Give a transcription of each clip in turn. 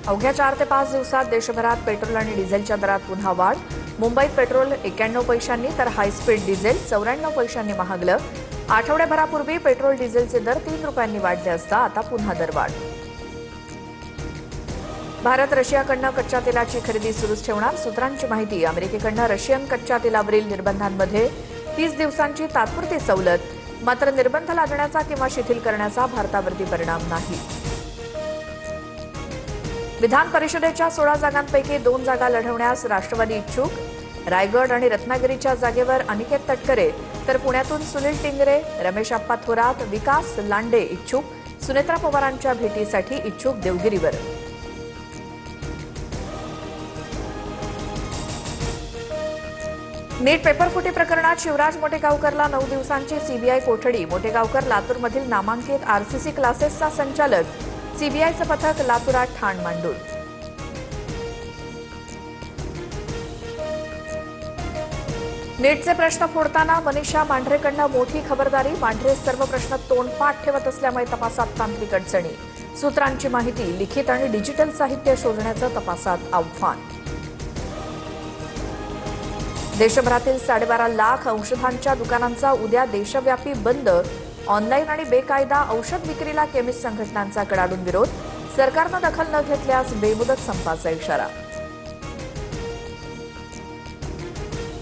अवघ्या 4 ते 5 दिवसात देशभरात पेट्रोल आणि डिझेलच्या दरात पुन्हा वाढ। मुंबईत पेट्रोल 91 पैशांनी तर हाय स्पीड डिझेल 94 पैशांनी महागलं। आठवड्याभरापूर्वी पेट्रोल डिझेलचे दर 3 रुपयांनी वाढले असता आता पुन्हा दरवाढ। भारत रशियाकडनं कच्च्या तेलाची खरेदी सुरूच ठेवणार। सूत्रांची माहिती। अमेरिकेकडनं रशियन कच्च्या तेलावरील निर्बंधांमध्ये 30 दिवसांची तात्पुरती सवलत, मात्र निर्बंध लादण्याचा किंवा शिथिल करण्याचा भारतावरती परिणाम नाही। विधान परिषदेच्या 16 जागांपैकी 2 जागा लढवण्यास राष्ट्रवादी इच्छुक। रायगड आणि रत्नागिरीच्या जागेवर अनिकेत तटकरे तर पुण्यातून सुनील टिंगरे, रमेश आप्पा थोरात, विकास लांडे इच्छुक। सुनेत्रा पवारांच्या भेटीसाठी इच्छुक देवगिरीवर। नीट पेपरफुटी प्रकरणात शिवराज मोटेगावकरला 9 दिवसांची सीबीआय कोठडी। मोटेगावकर लातूरमधील नामांकित आरसीसी क्लासेसचा संचालक। सीबीआयचं पथक लातूरात ठाण मांडून। नीटचे प्रश्न फोडताना मनीषा मांढरेकडनं मोठी खबरदारी। मांढरे सर्व प्रश्न तोंडपाठ ठेवत असल्यामुळे तपासात तांत्रिक अडचणी। सूत्रांची माहिती। लिखित आणि डिजिटल साहित्य शोधण्याचं तपासात आव्हान। देशभरातील 12.5 लाख औषधांच्या दुकानांचा उद्या देशव्यापी बंद। ऑनलाईन आणि बेकायदा औषध विक्रीला केमिस्ट संघटनांचा कडाडून विरोध। सरकारनं दखल न घेतल्यास बेमुदत संपाचा इशारा।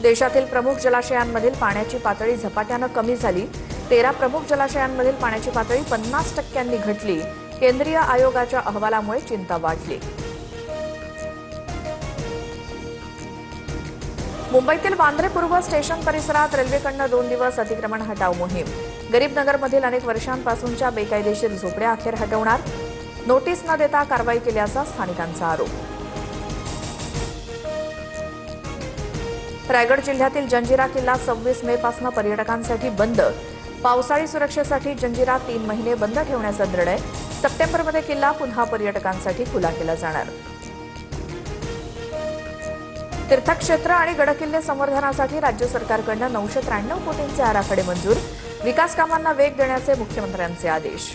देशातील प्रमुख जलाशयांमधील पाण्याची पातळी झपाट्यानं कमी झाली। 13 प्रमुख जलाशयांमधील पाण्याची पातळी 50% घटली। केंद्रीय आयोगाच्या अहवालामुळे चिंता वाढली। मुंबईतील वांद्रे पूर्व स्टेशन परिसरात रेल्वेकडनं 2 दिवस अतिक्रमण हटाव मोहीम। गरीबनगरमधील अनेक वर्षांपासूनच्या बेकायदेशीर झोपड्या अखेर हटवणार। नोटीस न देता कारवाई केल्याचा स्थानिकांचा आरोप। रायगड जिल्ह्यातील जंजिरा किल्ला 26 मे पासून पर्यटकांसाठी बंद। पावसाळी सुरक्षेसाठी जंजिरा 3 महिने बंद ठेवण्याचा निर्णय। सप्टेंबरमध्ये किल्ला पुन्हा पर्यटकांसाठी खुला केला जाणार। तीर्थक्षेत्र आणि गडकिल्ले संवर्धनासाठी राज्य सरकारकडून 993 कोटींचे आराखडे मंजूर। विकास कामांना वेग देण्याचे मुख्यमंत्र्यांचे आदेश।